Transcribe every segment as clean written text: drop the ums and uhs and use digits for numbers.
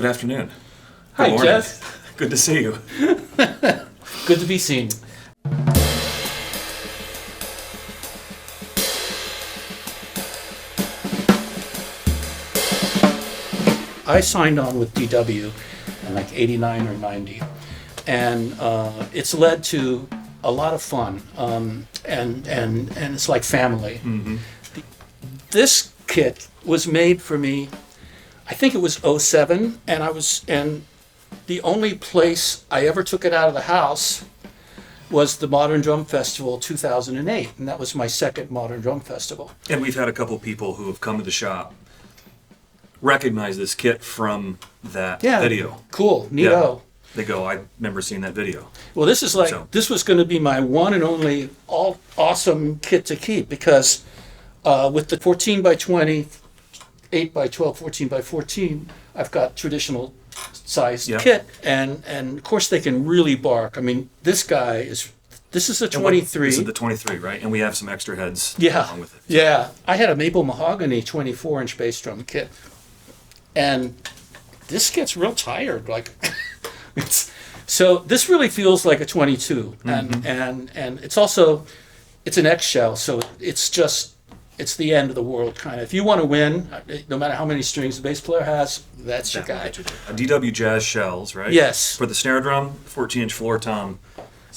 Good afternoon. Hi, Good morning. Jess. Good to see you. Good to be seen. I signed on with DW in like 89 or 90, and it's led to a lot of fun, and it's like family. Mm-hmm. This kit was made for me, I think it was '07, and the only place I ever took it out of the house was the Modern Drum Festival 2008, and that was my second Modern Drum Festival. And we've had a couple people who have come to the shop recognize this kit from that video. Cool, neato. Yeah. They go, I remember seeing that video. Well, this is this was going to be my one and only awesome kit to keep, because with the 14 by 20, 8 by 12, 14 by 14, I've got traditional sized kit, and of course they can really bark. I mean, this is a 23. This is the 23, right? And we have some extra heads along with it. Yeah. I had a maple mahogany 24-inch bass drum kit, and this gets real tired. Like, so this really feels like a 22, and it's also, it's an X shell, so it's the end of the world, kind of. If you want to win, no matter how many strings the bass player has, that's your guy. A DW Jazz shells, right? Yes. For the snare drum, 14-inch floor tom.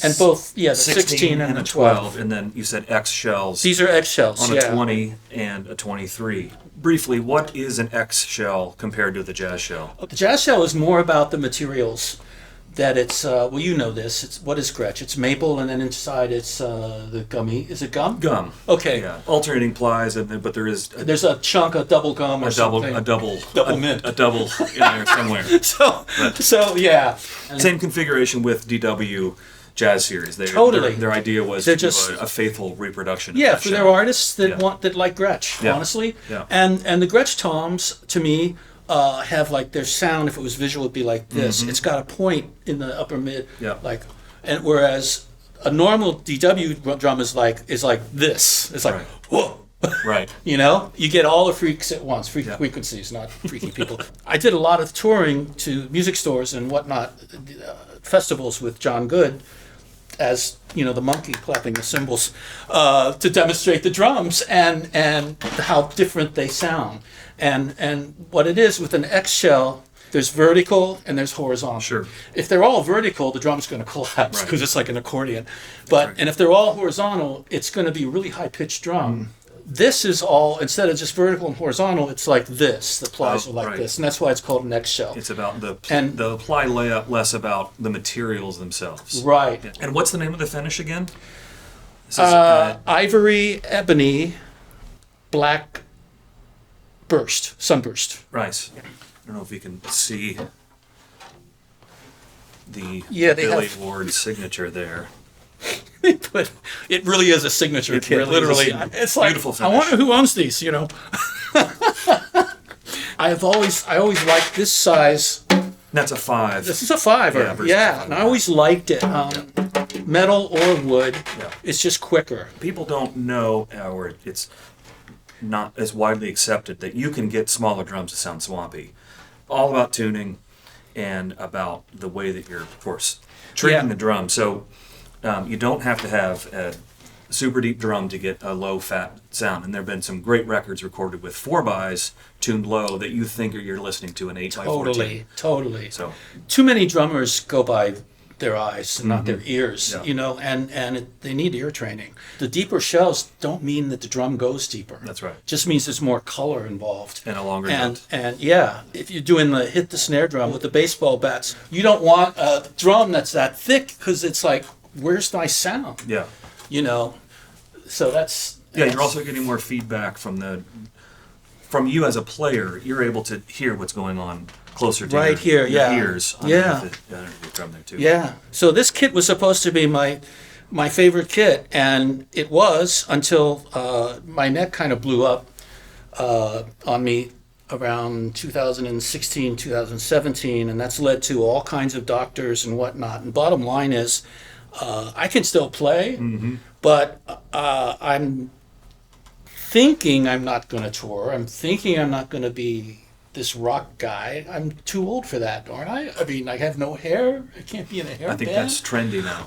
And both, the 16 and the 12. And then you said X shells. These are X shells, on a 20 and a 23. Briefly, what is an X shell compared to the Jazz shell? The Jazz shell is more about the materials. That it's, well, you know this. What is Gretsch? It's maple, and then inside it's the gummy. Is it gum? Gum. Okay. Yeah. Alternating plies, but there is... There's a chunk of double gum or something. Double mint. A double in there somewhere. So yeah. Same configuration with DW Jazz Series. Totally. Their idea was They're to do just a faithful reproduction. Yeah, of for that their shell. artists that like Gretsch, honestly. Yeah. And the Gretsch toms, to me, have like their sound. If it was visual, it'd be like this. It's got a point in the upper mid, and whereas a normal DW drum is like this. It's like whoa, right. You know, you get all the freaks at once, frequencies, not freaky people. I did a lot of touring to music stores and whatnot, festivals with John Good, as you know, the monkey clapping the cymbals, to demonstrate the drums and how different they sound. And what it is with an X shell, there's vertical and there's horizontal. Sure. If they're all vertical, the drum's going to collapse because it's like an accordion. And if they're all horizontal, it's going to be a really high pitched drum. This is all, instead of just vertical and horizontal, it's like this. The plies are like this, and that's why it's called an X shell. It's about the ply layout, less about the materials themselves. Right. And what's the name of the finish again? This is, Ivory, Ebony, Black Burst, Sunburst. Right. I don't know if you can see the Billy Ward signature there. But it really is a signature kit, really literally. It's like, beautiful finish. I wonder who owns these, you know. I always liked this size. That's a 5. This is a 5. Yeah, and I always liked it. Metal or wood, it's just quicker. People don't know, or it's not as widely accepted, that you can get smaller drums to sound swampy. All about tuning and about the way that you're, of course, treating the drum. So you don't have to have a super deep drum to get a low fat sound. And there have been some great records recorded with 4-bys tuned low that you think you're listening to an 8x14. Totally. So too many drummers go by their eyes and not their ears, you know, and they need ear training. The deeper shells don't mean that the drum goes deeper. That's right. Just means there's more color involved. And a longer note. And if you're doing the hit the snare drum with the baseball bats, you don't want a drum that's that thick, because it's like, where's my sound? Yeah. You know, so that's... Yeah, you're also getting more feedback from you as a player. You're able to hear what's going on closer to your ears underneath the drum there too. Yeah. So this kit was supposed to be my favorite kit, and it was until my neck kind of blew up on me around 2016, 2017, and that's led to all kinds of doctors and whatnot. And bottom line is, I can still play, but I'm thinking I'm not going to tour. I'm thinking I'm not going to be this rock guy. I'm too old for that, aren't I? I mean, I have no hair. I can't be in a hair I think band. that's trendy now.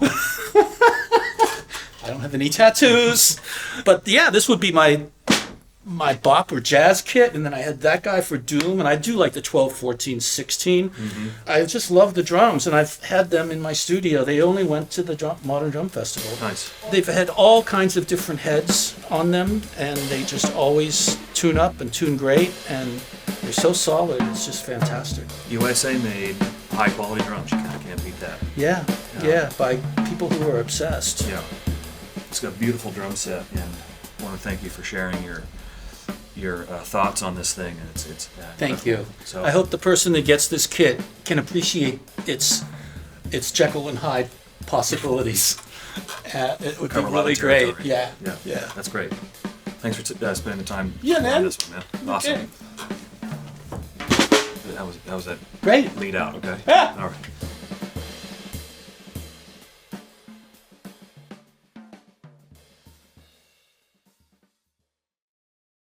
I don't have any tattoos. But yeah, this would be my bop or jazz kit, and then I had that guy for doom, and I do like the 12, 14, 16. I just love the drums, and I've had them in my studio. They only went to the Modern Drum Festival. Nice. They've had all kinds of different heads on them, and they just always tune up and tune great, and they're so solid. It's just fantastic. USA made high quality drums. You kind of can't beat that. Yeah, by people who are obsessed. Yeah. It's got a beautiful drum set, and I want to thank you for sharing your thoughts on this thing. And it's Thank you. So I hope the person that gets this kit can appreciate its Jekyll and Hyde possibilities. It would be cover a lot of really great. territory. Yeah. That's great. Thanks for spending the time Yeah, on man. this one, man. Awesome. Okay. That was that Great. lead out, okay? Yeah. All right.